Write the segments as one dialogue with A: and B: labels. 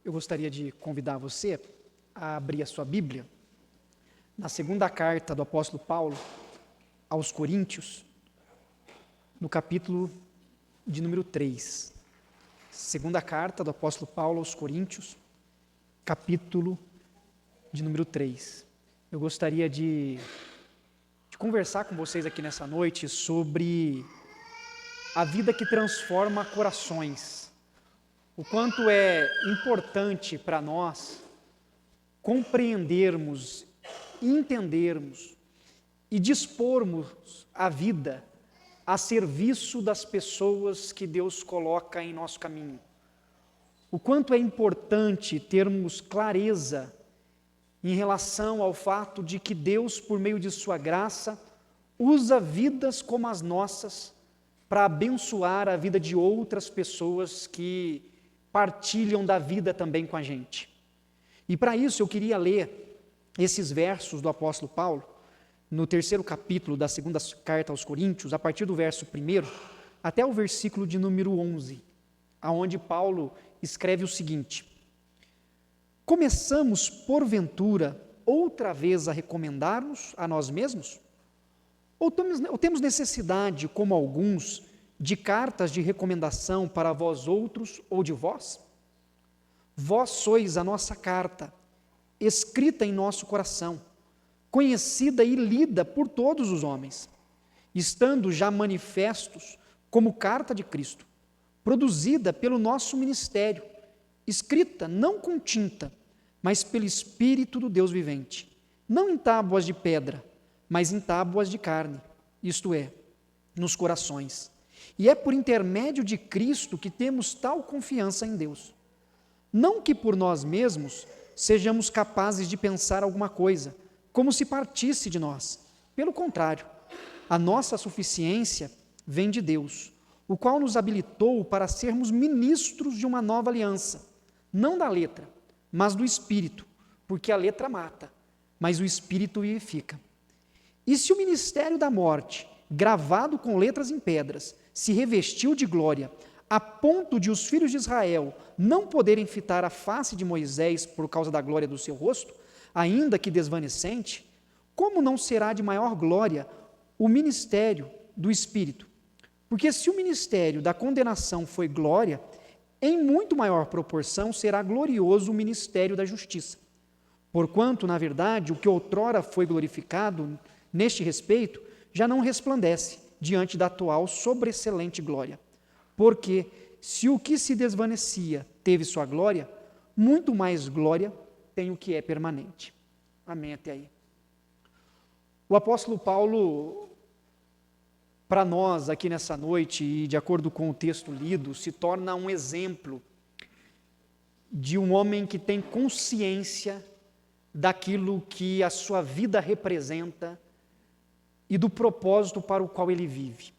A: Eu gostaria de convidar você a abrir a sua Bíblia na segunda carta do apóstolo Paulo aos Coríntios, no capítulo de número 3. Segunda carta do apóstolo Paulo aos Coríntios, capítulo de número 3. Eu gostaria de conversar com vocês aqui nessa noite sobre a vida que transforma corações. O quanto é importante para nós compreendermos, entendermos e dispormos a vida a serviço das pessoas que Deus coloca em nosso caminho. O quanto é importante termos clareza em relação ao fato de que Deus, por meio de sua graça, usa vidas como as nossas para abençoar a vida de outras pessoas que partilham da vida também com a gente. E para isso eu queria ler esses versos do apóstolo Paulo, no terceiro capítulo da segunda carta aos Coríntios, a partir do verso 1 até o versículo de número 11, aonde Paulo escreve o seguinte: começamos, porventura, outra vez a recomendar-nos a nós mesmos? Ou temos necessidade, como alguns, de cartas de recomendação para vós outros ou de vós? Vós sois a nossa carta, escrita em nosso coração, conhecida e lida por todos os homens, estando já manifestos como carta de Cristo, produzida pelo nosso ministério, escrita não com tinta, mas pelo Espírito do Deus vivente, não em tábuas de pedra, mas em tábuas de carne, isto é, nos corações. E é por intermédio de Cristo que temos tal confiança em Deus. Não que por nós mesmos sejamos capazes de pensar alguma coisa, como se partisse de nós. Pelo contrário, a nossa suficiência vem de Deus, o qual nos habilitou para sermos ministros de uma nova aliança, não da letra, mas do Espírito, porque a letra mata, mas o Espírito vivifica. E se o ministério da morte, gravado com letras em pedras, se revestiu de glória, a ponto de os filhos de Israel não poderem fitar a face de Moisés por causa da glória do seu rosto, ainda que desvanecente, como não será de maior glória o ministério do Espírito? Porque se o ministério da condenação foi glória, em muito maior proporção será glorioso o ministério da justiça. Porquanto, na verdade, o que outrora foi glorificado neste respeito já não resplandece diante da atual sobreexcelente glória. Porque se o que se desvanecia teve sua glória, muito mais glória tem o que é permanente. Amém até aí. O apóstolo Paulo, para nós aqui nessa noite, e de acordo com o texto lido, se torna um exemplo de um homem que tem consciência daquilo que a sua vida representa e do propósito para o qual ele vive.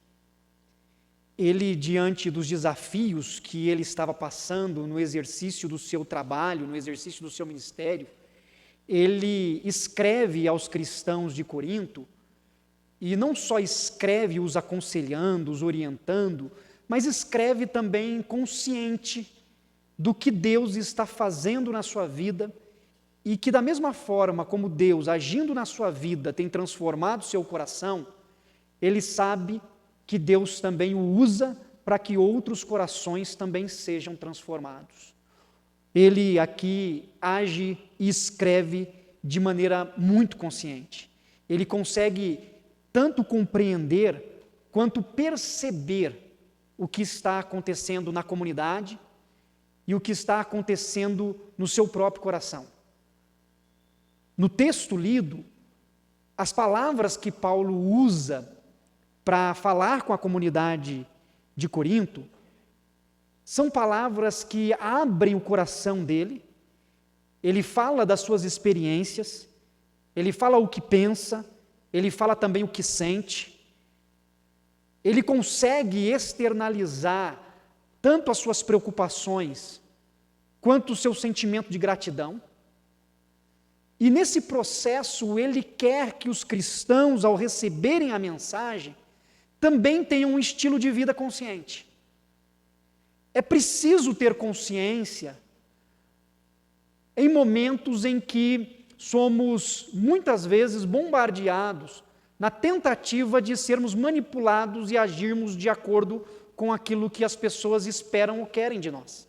A: Ele, diante dos desafios que ele estava passando no exercício do seu trabalho, no exercício do seu ministério, ele escreve aos cristãos de Corinto, e não só escreve os aconselhando, os orientando, mas escreve também consciente do que Deus está fazendo na sua vida, e que da mesma forma como Deus, agindo na sua vida, tem transformado seu coração, ele sabe que Deus também o usa para que outros corações também sejam transformados. Ele aqui age e escreve de maneira muito consciente. Ele consegue tanto compreender quanto perceber o que está acontecendo na comunidade e o que está acontecendo no seu próprio coração. No texto lido, as palavras que Paulo usa para falar com a comunidade de Corinto são palavras que abrem o coração dele. Ele fala das suas experiências, ele fala o que pensa, ele fala também o que sente. Ele consegue externalizar tanto as suas preocupações quanto o seu sentimento de gratidão. E nesse processo, ele quer que os cristãos, ao receberem a mensagem, também tenham um estilo de vida consciente. É preciso ter consciência em momentos em que somos muitas vezes bombardeados na tentativa de sermos manipulados e agirmos de acordo com aquilo que as pessoas esperam ou querem de nós.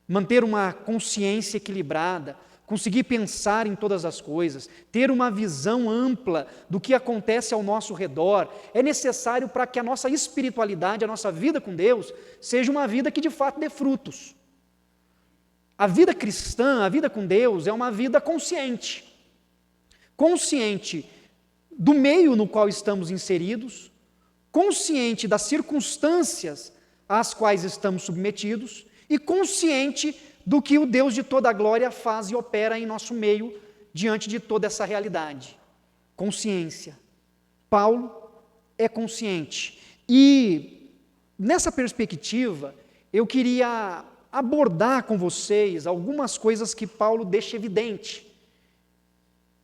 A: Manter uma consciência equilibrada, conseguir pensar em todas as coisas, ter uma visão ampla do que acontece ao nosso redor, é necessário para que a nossa espiritualidade, a nossa vida com Deus, seja uma vida que de fato dê frutos. A vida cristã, a vida com Deus, é uma vida consciente. Consciente do meio no qual estamos inseridos, consciente das circunstâncias às quais estamos submetidos e consciente do que o Deus de toda a glória faz e opera em nosso meio diante de toda essa realidade. Consciência. Paulo é consciente. E nessa perspectiva, eu queria abordar com vocês algumas coisas que Paulo deixa evidente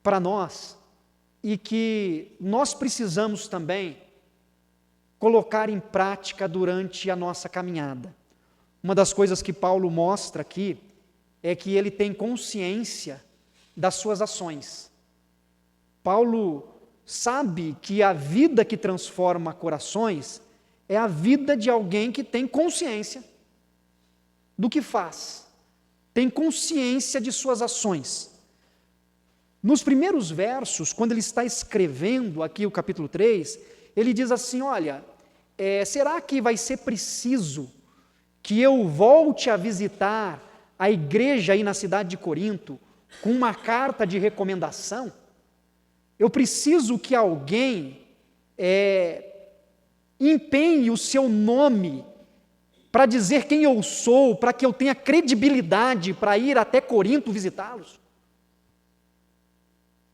A: para nós e que nós precisamos também colocar em prática durante a nossa caminhada. Uma das coisas que Paulo mostra aqui é que ele tem consciência das suas ações. Paulo sabe que a vida que transforma corações é a vida de alguém que tem consciência do que faz, tem consciência de suas ações. Nos primeiros versos, quando ele está escrevendo aqui o capítulo 3, ele diz assim, olha, será que vai ser preciso que eu volte a visitar a igreja aí na cidade de Corinto com uma carta de recomendação? Eu preciso que alguém empenhe o seu nome para dizer quem eu sou, para que eu tenha credibilidade para ir até Corinto visitá-los?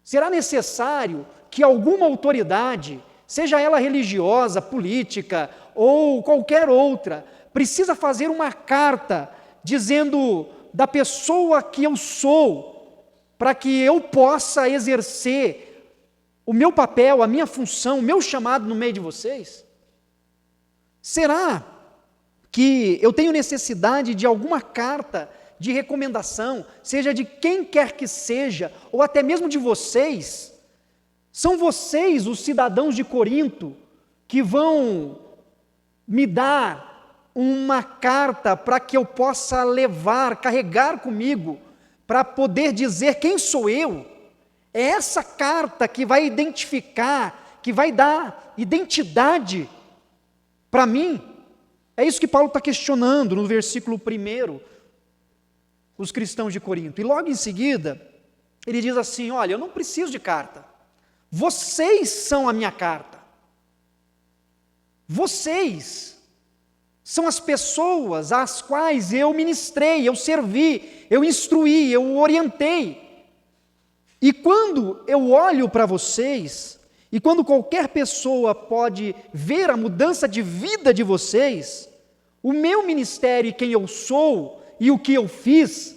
A: Será necessário que alguma autoridade, seja ela religiosa, política ou qualquer outra, precisa fazer uma carta dizendo da pessoa que eu sou, para que eu possa exercer o meu papel, a minha função, o meu chamado no meio de vocês? Será que eu tenho necessidade de alguma carta de recomendação, seja de quem quer que seja, ou até mesmo de vocês? São vocês, os cidadãos de Corinto, que vão me dar uma carta para que eu possa levar, carregar comigo, para poder dizer quem sou eu. É essa carta que vai identificar, que vai dar identidade para mim. É isso que Paulo está questionando no versículo 1, os cristãos de Corinto. E logo em seguida, ele diz assim, olha, eu não preciso de carta. Vocês são a minha carta. Vocês são as pessoas às quais eu ministrei, eu servi, eu instruí, eu orientei. E quando eu olho para vocês, e quando qualquer pessoa pode ver a mudança de vida de vocês, o meu ministério e quem eu sou e o que eu fiz,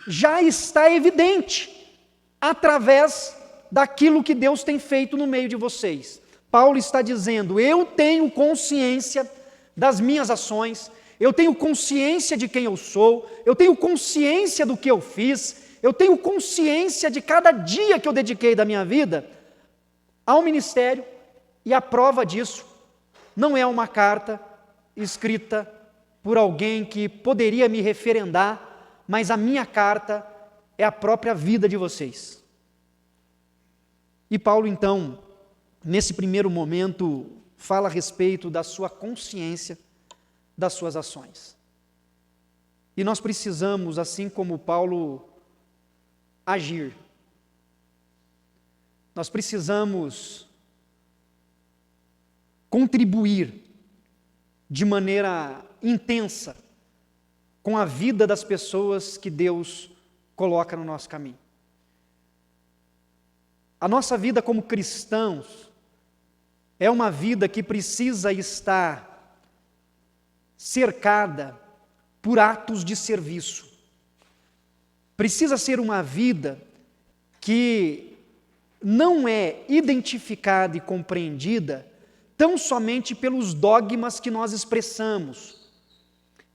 A: já está evidente através daquilo que Deus tem feito no meio de vocês. Paulo está dizendo, eu tenho consciência das minhas ações, eu tenho consciência de quem eu sou, eu tenho consciência do que eu fiz, eu tenho consciência de cada dia que eu dediquei da minha vida ao ministério, e a prova disso não é uma carta escrita por alguém que poderia me referendar, mas a minha carta é a própria vida de vocês. E Paulo, então, nesse primeiro momento, fala a respeito da sua consciência das suas ações. E nós precisamos, assim como Paulo, agir. Nós precisamos contribuir de maneira intensa com a vida das pessoas que Deus coloca no nosso caminho. A nossa vida como cristãos é uma vida que precisa estar cercada por atos de serviço. Precisa ser uma vida que não é identificada e compreendida tão somente pelos dogmas que nós expressamos,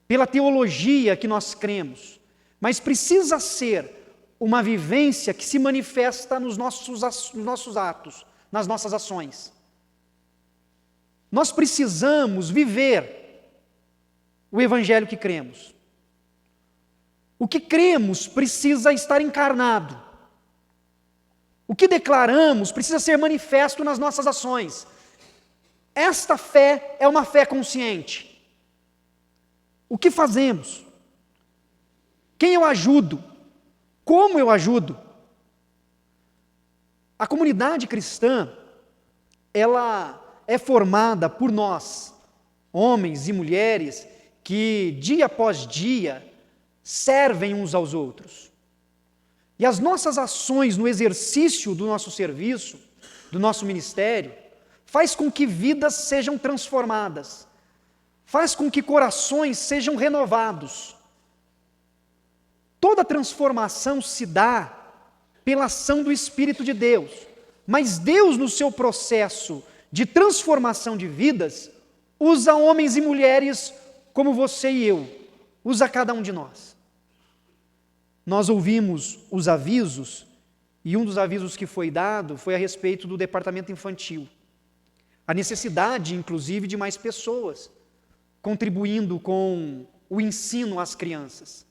A: pela teologia que nós cremos, mas precisa ser uma vivência que se manifesta nos nossos atos, nas nossas ações. Nós precisamos viver o Evangelho que cremos. O que cremos precisa estar encarnado. O que declaramos precisa ser manifesto nas nossas ações. Esta fé é uma fé consciente. O que fazemos? Quem eu ajudo? Como eu ajudo? A comunidade cristã, ela é formada por nós, homens e mulheres, que dia após dia servem uns aos outros. E as nossas ações no exercício do nosso serviço, do nosso ministério, faz com que vidas sejam transformadas, faz com que corações sejam renovados. Toda transformação se dá pela ação do Espírito de Deus, mas Deus, no seu processo de transformação de vidas, usa homens e mulheres como você e eu, usa cada um de nós. Nós ouvimos os avisos, e um dos avisos que foi dado foi a respeito do departamento infantil. A necessidade, inclusive, de mais pessoas contribuindo com o ensino às crianças.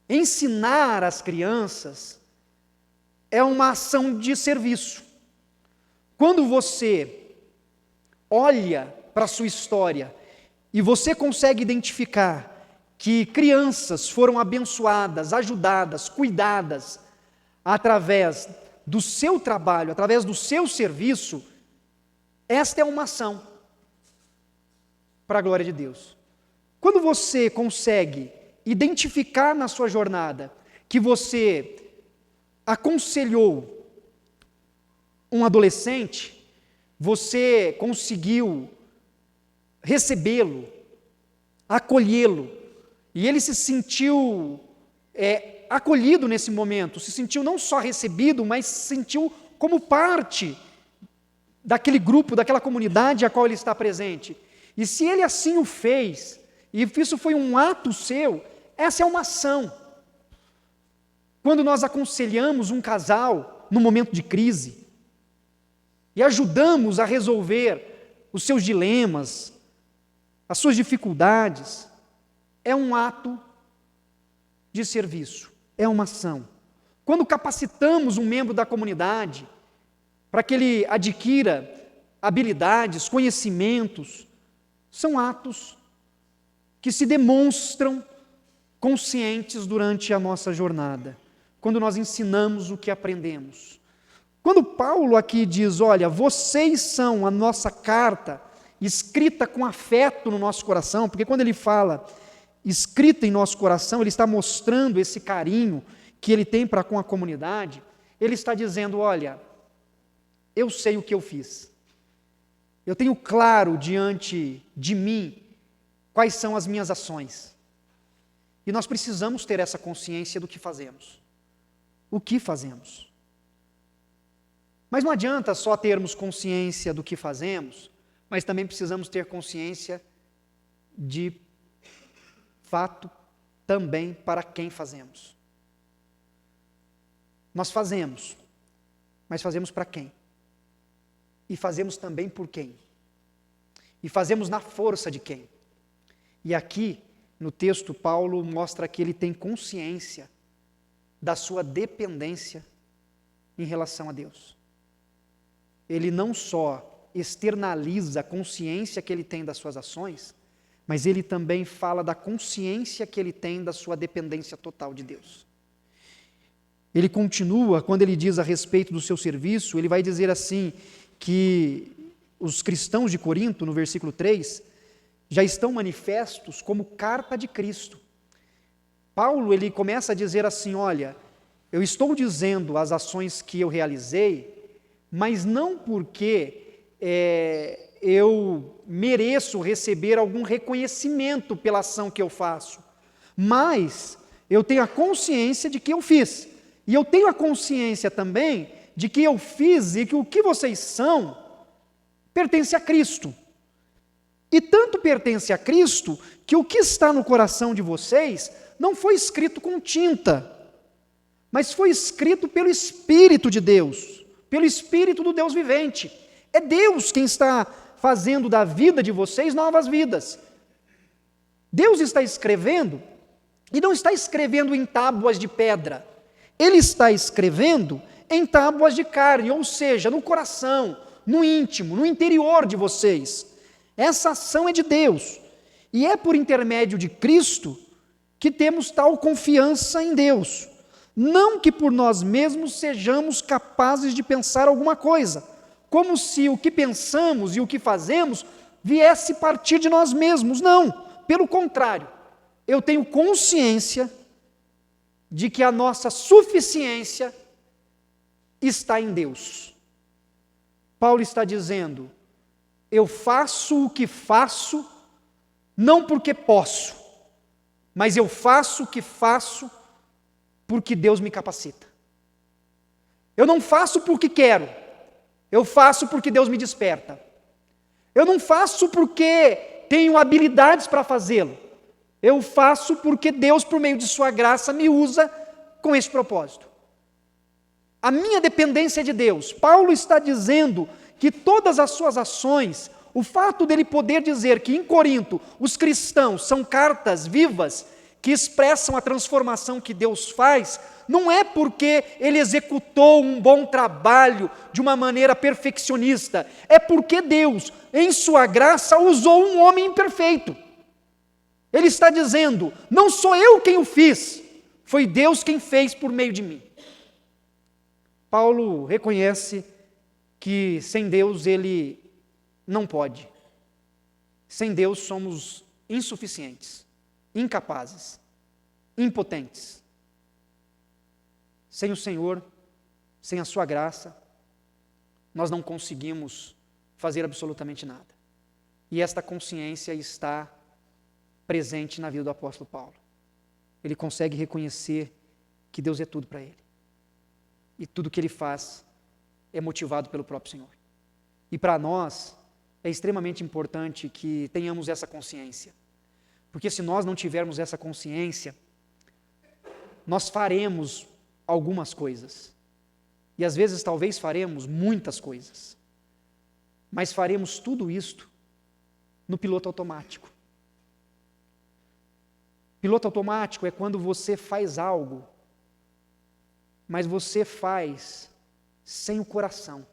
A: Ensinar as crianças é uma ação de serviço. Quando você olha para a sua história e você consegue identificar que crianças foram abençoadas, ajudadas, cuidadas através do seu trabalho, através do seu serviço, esta é uma ação para a glória de Deus. Quando você consegue identificar na sua jornada que você aconselhou um adolescente, você conseguiu recebê-lo, acolhê-lo, e ele se sentiu acolhido nesse momento, se sentiu não só recebido, mas se sentiu como parte daquele grupo, daquela comunidade a qual ele está presente. E se ele assim o fez, e isso foi um ato seu, essa é uma ação. Quando nós aconselhamos um casal no momento de crise e ajudamos a resolver os seus dilemas, as suas dificuldades, é um ato de serviço, é uma ação. Quando capacitamos um membro da comunidade para que ele adquira habilidades, conhecimentos, são atos que se demonstram conscientes durante a nossa jornada, quando nós ensinamos o que aprendemos. Quando Paulo aqui diz, olha, vocês são a nossa carta, escrita com afeto no nosso coração, porque quando ele fala escrita em nosso coração, ele está mostrando esse carinho que ele tem para com a comunidade, ele está dizendo, olha, eu sei o que eu fiz, eu tenho claro diante de mim quais são as minhas ações, e nós precisamos ter essa consciência do que fazemos. O que fazemos? Mas não adianta só termos consciência do que fazemos, mas também precisamos ter consciência de fato também para quem fazemos. Nós fazemos, mas fazemos para quem? E fazemos também por quem? E fazemos na força de quem? E aqui, no texto, Paulo mostra que ele tem consciência da sua dependência em relação a Deus. Ele não só externaliza a consciência que ele tem das suas ações, mas ele também fala da consciência que ele tem da sua dependência total de Deus. Ele continua, quando ele diz a respeito do seu serviço, ele vai dizer assim, que os cristãos de Corinto, no versículo 3, já estão manifestos como carta de Cristo. Paulo, ele começa a dizer assim, olha, eu estou dizendo as ações que eu realizei, mas não porque eu mereço receber algum reconhecimento pela ação que eu faço, mas eu tenho a consciência de que eu fiz, e eu tenho a consciência também de que eu fiz e que o que vocês são pertence a Cristo. E tanto pertence a Cristo que o que está no coração de vocês não foi escrito com tinta, mas foi escrito pelo Espírito de Deus, pelo Espírito do Deus vivente. É Deus quem está fazendo da vida de vocês novas vidas. Deus está escrevendo, e não está escrevendo em tábuas de pedra, Ele está escrevendo em tábuas de carne, ou seja, no coração, no íntimo, no interior de vocês. Essa ação é de Deus, e é por intermédio de Cristo que temos tal confiança em Deus. Não que por nós mesmos sejamos capazes de pensar alguma coisa, como se o que pensamos e o que fazemos viesse partir de nós mesmos. Não, pelo contrário, eu tenho consciência de que a nossa suficiência está em Deus. Paulo está dizendo: eu faço o que faço, não porque posso, mas eu faço o que faço porque Deus me capacita. Eu não faço porque quero, eu faço porque Deus me desperta. Eu não faço porque tenho habilidades para fazê-lo, eu faço porque Deus, por meio de sua graça, me usa com esse propósito. A minha dependência é de Deus. Paulo está dizendo que todas as suas ações, o fato dele poder dizer que em Corinto os cristãos são cartas vivas que expressam a transformação que Deus faz, não é porque ele executou um bom trabalho de uma maneira perfeccionista, é porque Deus, em sua graça, usou um homem imperfeito. Ele está dizendo: não sou eu quem o fiz, foi Deus quem fez por meio de mim. Paulo reconhece que sem Deus ele não pode. Sem Deus somos insuficientes, incapazes, impotentes. Sem o Senhor, sem a sua graça, nós não conseguimos fazer absolutamente nada. E esta consciência está presente na vida do apóstolo Paulo. Ele consegue reconhecer que Deus é tudo para ele. E tudo que ele faz é motivado pelo próprio Senhor. E para nós é extremamente importante que tenhamos essa consciência. Porque se nós não tivermos essa consciência, nós faremos algumas coisas. E às vezes talvez faremos muitas coisas. Mas faremos tudo isto no piloto automático. Piloto automático é quando você faz algo, mas você faz sem o coração.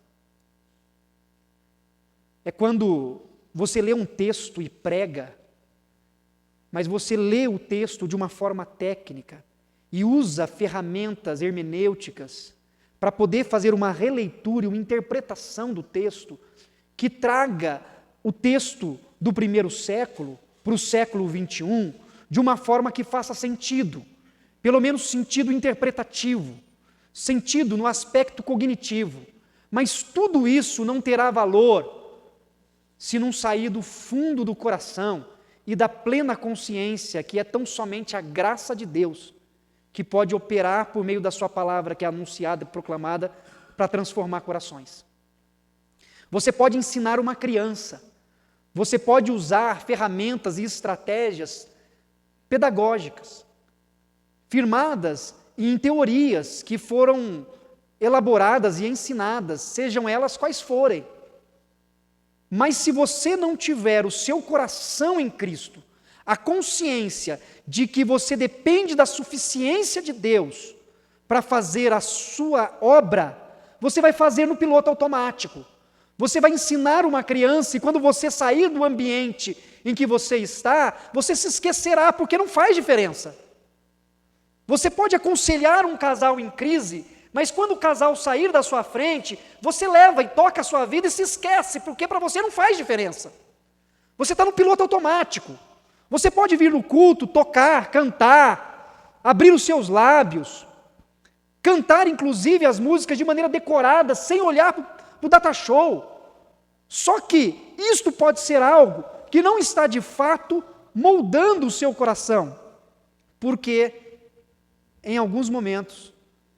A: É quando você lê um texto e prega, mas você lê o texto de uma forma técnica e usa ferramentas hermenêuticas para poder fazer uma releitura e uma interpretação do texto que traga o texto do primeiro século para o século 21 de uma forma que faça sentido, pelo menos sentido interpretativo, sentido no aspecto cognitivo. Mas tudo isso não terá valor se não sair do fundo do coração e da plena consciência que é tão somente a graça de Deus que pode operar por meio da sua palavra que é anunciada e proclamada para transformar corações. Você pode ensinar uma criança, você pode usar ferramentas e estratégias pedagógicas, firmadas em teorias que foram elaboradas e ensinadas, sejam elas quais forem. Mas se você não tiver o seu coração em Cristo, a consciência de que você depende da suficiência de Deus para fazer a sua obra, você vai fazer no piloto automático. Você vai ensinar uma criança e quando você sair do ambiente em que você está, você se esquecerá porque não faz diferença. Você pode aconselhar um casal em crise, mas quando o casal sair da sua frente, você leva e toca a sua vida e se esquece, porque para você não faz diferença. Você está no piloto automático. Você pode vir no culto, tocar, cantar, abrir os seus lábios, cantar inclusive as músicas de maneira decorada, sem olhar para o data show. Só que isto pode ser algo que não está de fato moldando o seu coração, porque em alguns momentos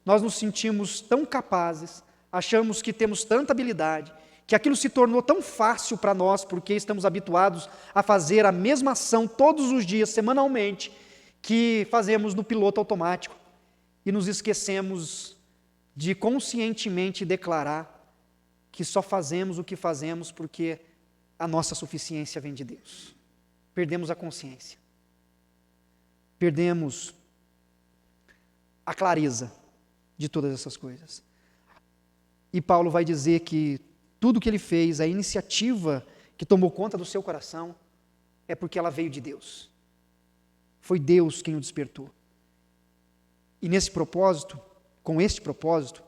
A: nós nos sentimos tão capazes, achamos que temos tanta habilidade, que aquilo se tornou tão fácil para nós, porque estamos habituados a fazer a mesma ação todos os dias, semanalmente, que fazemos no piloto automático e nos esquecemos de conscientemente declarar que só fazemos o que fazemos porque a nossa suficiência vem de Deus. Perdemos a consciência. Perdemos a clareza de todas essas coisas. E Paulo vai dizer que tudo que ele fez, a iniciativa que tomou conta do seu coração, é porque ela veio de Deus. Foi Deus quem o despertou. E nesse propósito, com este propósito,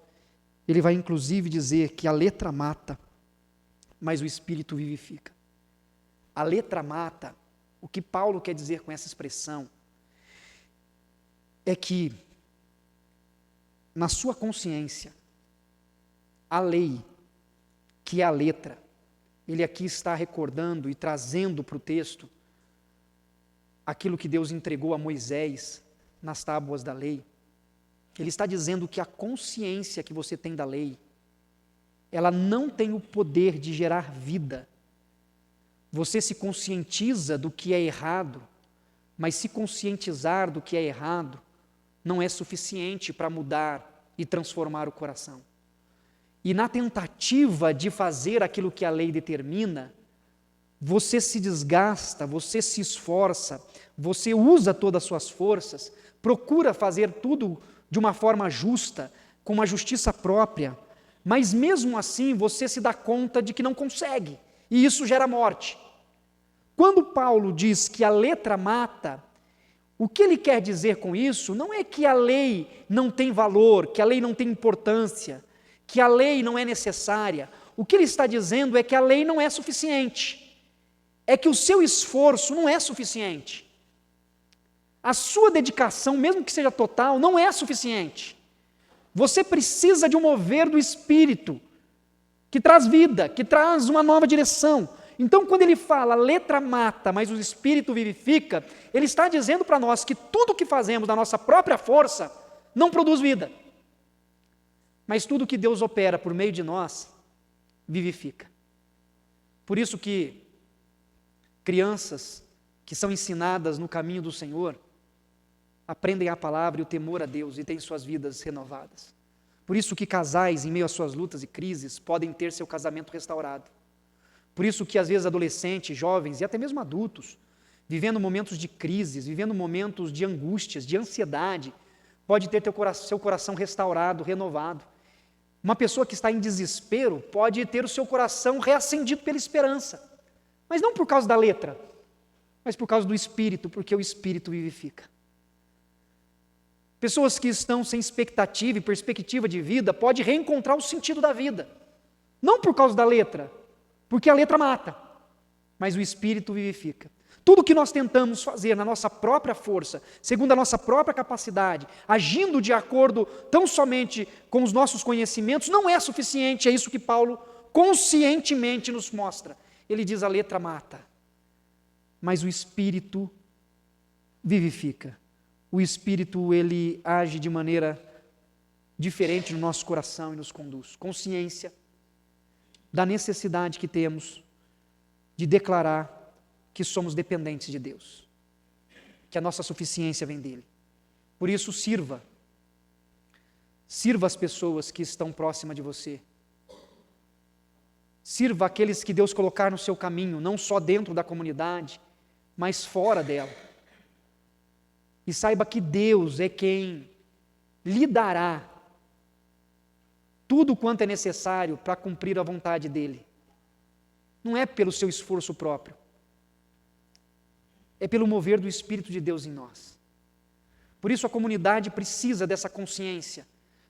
A: ele vai inclusive dizer que a letra mata, mas o Espírito vivifica. A letra mata, o que Paulo quer dizer com essa expressão, é que na sua consciência, a lei, que é a letra, ele aqui está recordando e trazendo para o texto aquilo que Deus entregou a Moisés nas tábuas da lei. Ele está dizendo que a consciência que você tem da lei, ela não tem o poder de gerar vida. Você se conscientiza do que é errado, mas se conscientizar do que é errado não é suficiente para mudar e transformar o coração. E na tentativa de fazer aquilo que a lei determina, você se desgasta, você se esforça, você usa todas as suas forças, procura fazer tudo de uma forma justa, com uma justiça própria, mas mesmo assim você se dá conta de que não consegue, e isso gera morte. Quando Paulo diz que a letra mata, o que ele quer dizer com isso não é que a lei não tem valor, que a lei não tem importância, que a lei não é necessária. O que ele está dizendo é que a lei não é suficiente, é que o seu esforço não é suficiente. A sua dedicação, mesmo que seja total, não é suficiente. Você precisa de um mover do Espírito, que traz vida, que traz uma nova direção. Então, quando ele fala, a letra mata, mas o Espírito vivifica, ele está dizendo para nós que tudo que fazemos da nossa própria força não produz vida. Mas tudo que Deus opera por meio de nós, vivifica. Por isso que crianças que são ensinadas no caminho do Senhor, aprendem a palavra e o temor a Deus e têm suas vidas renovadas. Por isso que casais, em meio às suas lutas e crises, podem ter seu casamento restaurado. Por isso que às vezes adolescentes, jovens e até mesmo adultos, vivendo momentos de crises, vivendo momentos de angústias, de ansiedade, pode ter seu coração restaurado, renovado. Uma pessoa que está em desespero pode ter o seu coração reacendido pela esperança, mas não por causa da letra, mas por causa do Espírito, porque o Espírito vivifica. Pessoas que estão sem expectativa e perspectiva de vida podem reencontrar o sentido da vida, não por causa da letra, porque a letra mata, mas o Espírito vivifica. Tudo que nós tentamos fazer na nossa própria força, segundo a nossa própria capacidade, agindo de acordo tão somente com os nossos conhecimentos, não é suficiente. É isso que Paulo conscientemente nos mostra. Ele diz: a letra mata, mas o Espírito vivifica. O Espírito, ele age de maneira diferente no nosso coração e nos conduz. Consciência da necessidade que temos de declarar que somos dependentes de Deus, que a nossa suficiência vem dEle. Por isso, sirva as pessoas que estão próximas de você, sirva aqueles que Deus colocar no seu caminho, não só dentro da comunidade, mas fora dela, e saiba que Deus é quem lhe dará tudo quanto é necessário para cumprir a vontade dEle, não é pelo seu esforço próprio, é pelo mover do Espírito de Deus em nós. Por isso a comunidade precisa dessa consciência,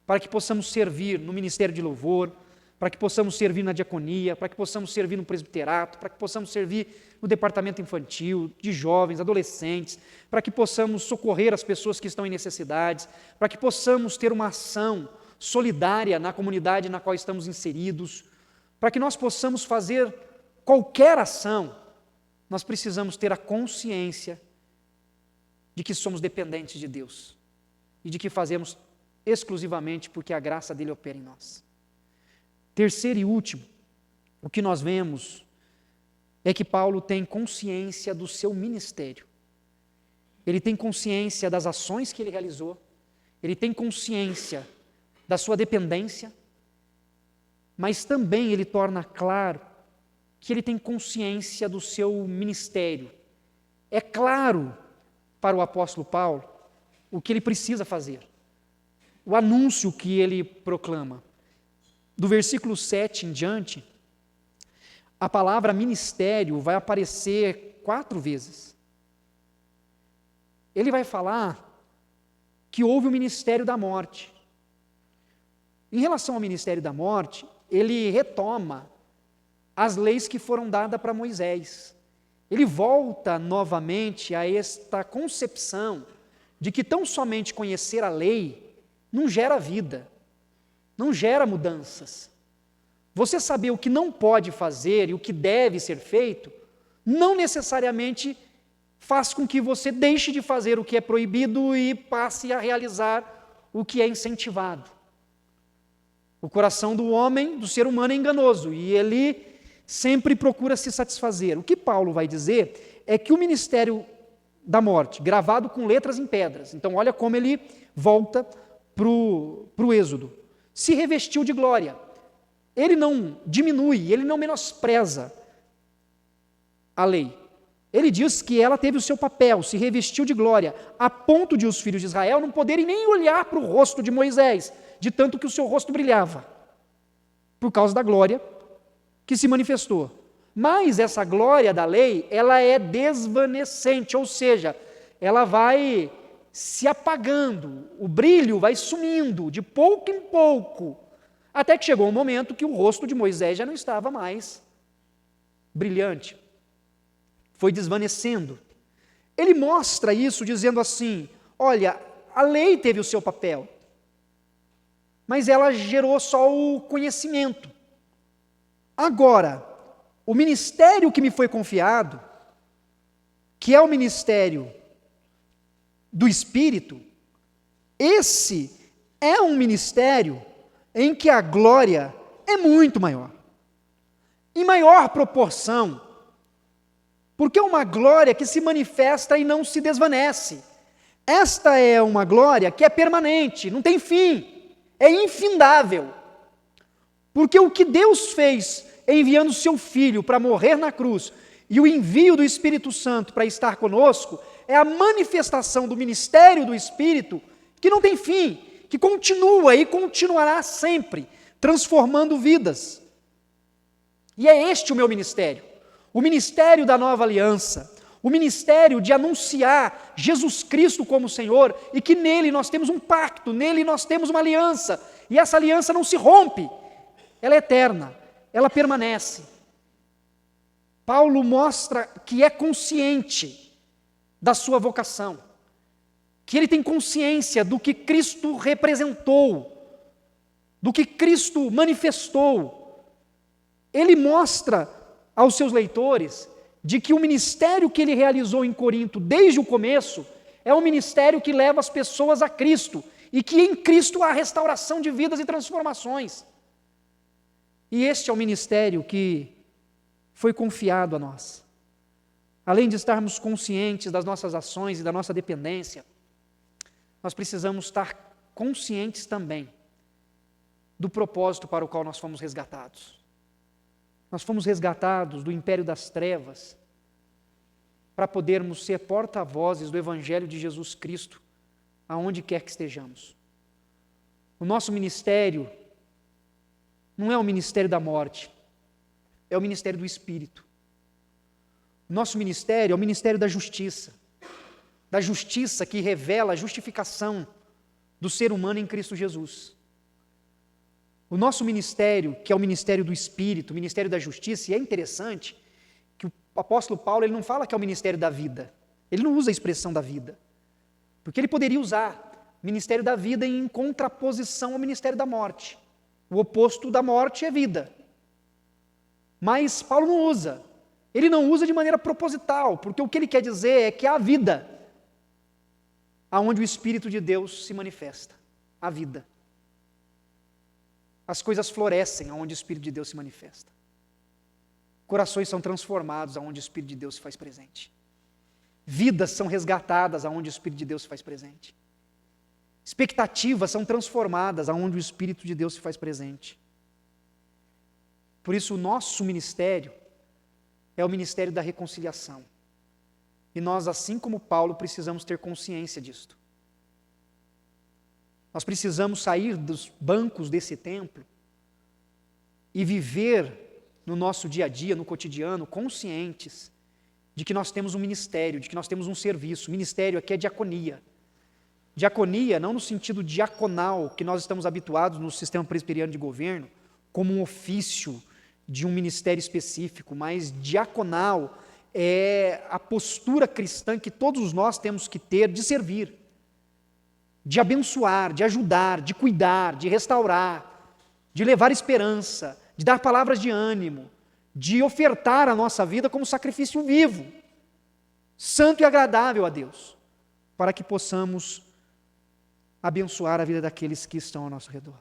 A: para que possamos servir no ministério de louvor, para que possamos servir na diaconia, para que possamos servir no presbiterato, para que possamos servir no departamento infantil, de jovens, adolescentes, para que possamos socorrer as pessoas que estão em necessidades, para que possamos ter uma ação solidária na comunidade na qual estamos inseridos, para que nós possamos fazer qualquer ação. Nós precisamos ter a consciência de que somos dependentes de Deus e de que fazemos exclusivamente porque a graça dele opera em nós. Terceiro e último, o que nós vemos é que Paulo tem consciência do seu ministério. ele tem consciência das ações que ele realizou, ele tem consciência da sua dependência, mas também ele torna claro que ele tem consciência do seu ministério. É claro para o apóstolo Paulo o que ele precisa fazer, o anúncio que ele proclama. Do versículo 7 em diante, a palavra ministério vai aparecer 4 vezes. Ele vai falar que houve o ministério da morte. Em relação ao ministério da morte, ele retoma as leis que foram dadas para Moisés. Ele volta novamente a esta concepção de que tão somente conhecer a lei não gera vida, não gera mudanças. Você saber o que não pode fazer e o que deve ser feito, não necessariamente faz com que você deixe de fazer o que é proibido e passe a realizar o que é incentivado. O coração do homem, do ser humano, é enganoso e ele sempre procura se satisfazer. O que Paulo vai dizer é que o ministério da morte, gravado com letras em pedras, então olha como ele volta para o Êxodo, se revestiu de glória. Ele não diminui, ele não menospreza a lei. Ele diz que ela teve o seu papel, se revestiu de glória, a ponto de os filhos de Israel não poderem nem olhar para o rosto de Moisés, de tanto que o seu rosto brilhava, por causa da glória que se manifestou. Mas essa glória da lei, ela é desvanecente, ou seja, ela vai se apagando, o brilho vai sumindo de pouco em pouco, até que chegou um momento que o rosto de Moisés já não estava mais brilhante, foi desvanecendo. Ele mostra isso dizendo assim: olha, a lei teve o seu papel, mas ela gerou só o conhecimento. Agora, o ministério que me foi confiado, que é o ministério do Espírito, esse é um ministério em que a glória é muito maior, em maior proporção, porque é uma glória que se manifesta e não se desvanece. Esta é uma glória que é permanente, não tem fim, é infindável. Porque o que Deus fez enviando o seu Filho para morrer na cruz e o envio do Espírito Santo para estar conosco é a manifestação do ministério do Espírito que não tem fim, que continua e continuará sempre, transformando vidas. E é este o meu ministério, o ministério da nova aliança, o ministério de anunciar Jesus Cristo como Senhor e que nele nós temos um pacto, nele nós temos uma aliança, e essa aliança não se rompe, ela é eterna, ela permanece. Paulo mostra que é consciente da sua vocação, que ele tem consciência do que Cristo representou, do que Cristo manifestou. Ele mostra aos seus leitores de que o ministério que ele realizou em Corinto desde o começo é um ministério que leva as pessoas a Cristo e que em Cristo há restauração de vidas e transformações. E este é o ministério que foi confiado a nós. Além de estarmos conscientes das nossas ações e da nossa dependência, nós precisamos estar conscientes também do propósito para o qual nós fomos resgatados. Nós fomos resgatados do império das trevas para podermos ser porta-vozes do Evangelho de Jesus Cristo, aonde quer que estejamos. O nosso ministério não é o ministério da morte, é o ministério do Espírito. O nosso ministério é o ministério da justiça que revela a justificação do ser humano em Cristo Jesus. O nosso ministério, que é o ministério do Espírito, o ministério da justiça, e é interessante que o apóstolo Paulo ele não fala que é o ministério da vida, ele não usa a expressão da vida, porque ele poderia usar ministério da vida em contraposição ao ministério da morte. O oposto da morte é vida. Mas Paulo não usa. Ele não usa de maneira proposital, porque o que ele quer dizer é que há vida aonde o Espírito de Deus se manifesta. A vida. As coisas florescem aonde o Espírito de Deus se manifesta. Corações são transformados aonde o Espírito de Deus se faz presente. Vidas são resgatadas aonde o Espírito de Deus se faz presente. Expectativas são transformadas aonde o Espírito de Deus se faz presente. Por isso, o nosso ministério é o ministério da reconciliação. E nós, assim como Paulo, precisamos ter consciência disto. Nós precisamos sair dos bancos desse templo e viver no nosso dia a dia, no cotidiano, conscientes de que nós temos um ministério, de que nós temos um serviço. Ministério aqui é diaconia. Diaconia, não no sentido diaconal, que nós estamos habituados no sistema presbiteriano de governo, como um ofício de um ministério específico, mas diaconal é a postura cristã que todos nós temos que ter de servir, de abençoar, de ajudar, de cuidar, de restaurar, de levar esperança, de dar palavras de ânimo, de ofertar a nossa vida como sacrifício vivo, santo e agradável a Deus, para que possamos abençoar a vida daqueles que estão ao nosso redor.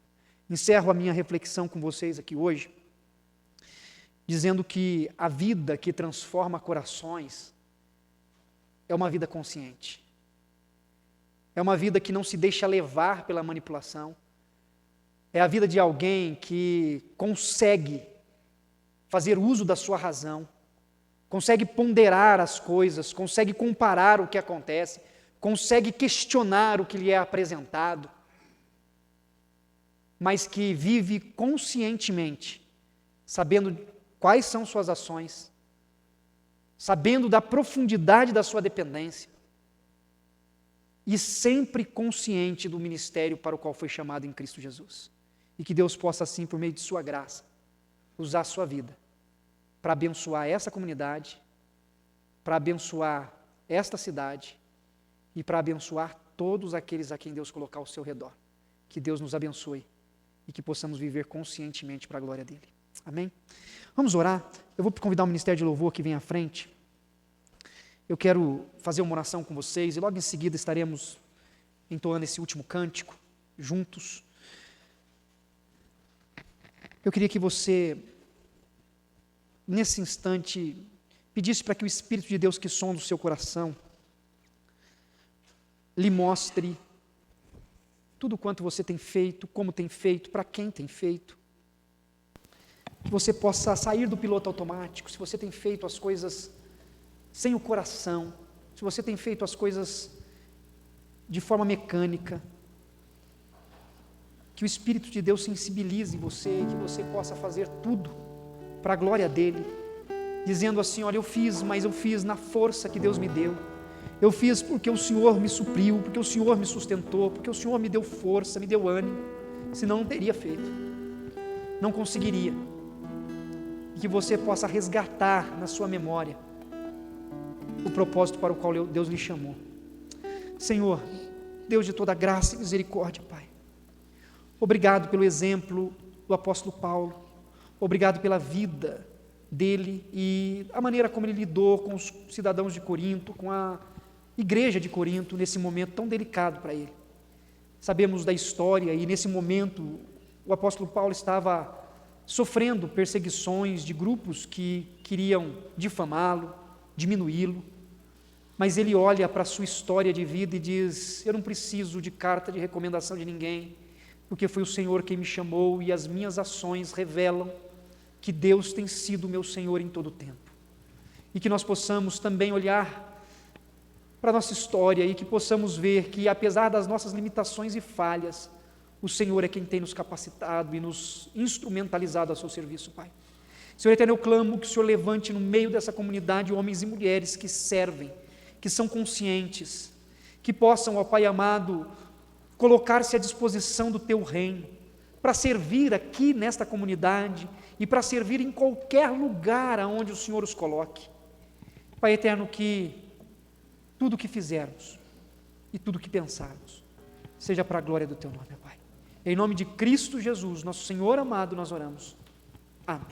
A: Encerro a minha reflexão com vocês aqui hoje, dizendo que a vida que transforma corações é uma vida consciente. É uma vida que não se deixa levar pela manipulação. É a vida de alguém que consegue fazer uso da sua razão, consegue ponderar as coisas, consegue comparar o que acontece, consegue questionar o que lhe é apresentado, mas que vive conscientemente, sabendo quais são suas ações, sabendo da profundidade da sua dependência e sempre consciente do ministério para o qual foi chamado em Cristo Jesus. E que Deus possa, assim, por meio de sua graça, usar a sua vida para abençoar essa comunidade, para abençoar esta cidade e para abençoar todos aqueles a quem Deus colocar ao seu redor. Que Deus nos abençoe e que possamos viver conscientemente para a glória dEle. Amém? Vamos orar. Eu vou convidar o Ministério de Louvor que vem à frente. Eu quero fazer uma oração com vocês e logo em seguida estaremos entoando esse último cântico juntos. Eu queria que você, nesse instante, pedisse para que o Espírito de Deus que sonda o seu coração lhe mostre tudo quanto você tem feito, como tem feito, para quem tem feito. Que você possa sair do piloto automático, se você tem feito as coisas sem o coração, se você tem feito as coisas de forma mecânica, que o Espírito de Deus sensibilize você e que você possa fazer tudo para a glória dEle, dizendo assim: olha, eu fiz, mas eu fiz na força que Deus me deu, eu fiz porque o Senhor me supriu, porque o Senhor me sustentou, porque o Senhor me deu força, me deu ânimo, senão não teria feito, não conseguiria. E que você possa resgatar na sua memória o propósito para o qual Deus lhe chamou. Senhor, Deus de toda graça e misericórdia, Pai, obrigado pelo exemplo do apóstolo Paulo, obrigado pela vida dele e a maneira como ele lidou com os cidadãos de Corinto, com a igreja de Corinto, nesse momento tão delicado para ele. Sabemos da história e nesse momento o apóstolo Paulo estava sofrendo perseguições de grupos que queriam difamá-lo, diminuí-lo, mas ele olha para a sua história de vida e diz: eu não preciso de carta de recomendação de ninguém, porque foi o Senhor quem me chamou e as minhas ações revelam que Deus tem sido meu Senhor em todo o tempo. E que nós possamos também olhar para a nossa história e que possamos ver que, apesar das nossas limitações e falhas, o Senhor é quem tem nos capacitado e nos instrumentalizado a seu serviço, Pai. Senhor eterno, eu clamo que o Senhor levante no meio dessa comunidade homens e mulheres que servem, que são conscientes, que possam, ó Pai amado, colocar-se à disposição do Teu reino, para servir aqui nesta comunidade e para servir em qualquer lugar aonde o Senhor os coloque. Pai eterno, que tudo o que fizermos e tudo o que pensarmos seja para a glória do Teu nome, Pai. Em nome de Cristo Jesus, nosso Senhor amado, nós oramos. Amém.